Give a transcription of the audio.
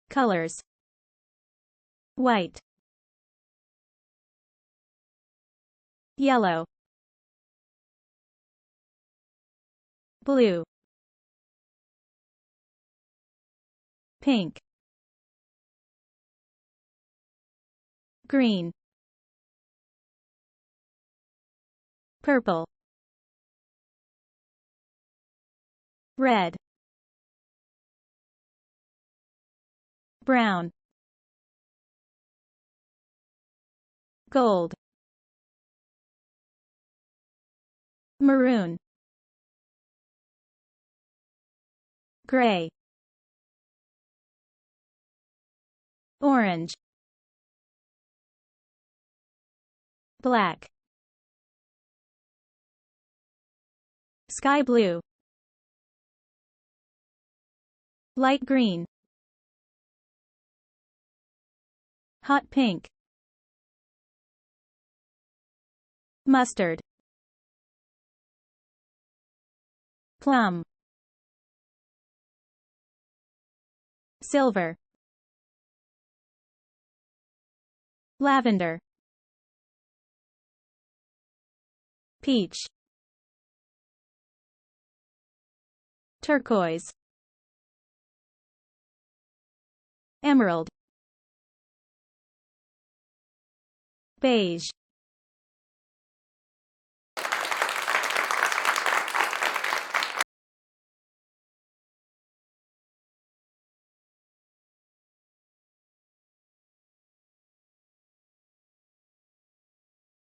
Colors: white, yellow, blue, pink, green, purple, red, brown, gold, maroon, gray, orange, black, sky blue, light green, hot pink, mustard, plum, silver, lavender, peach, turquoise, emerald, beige.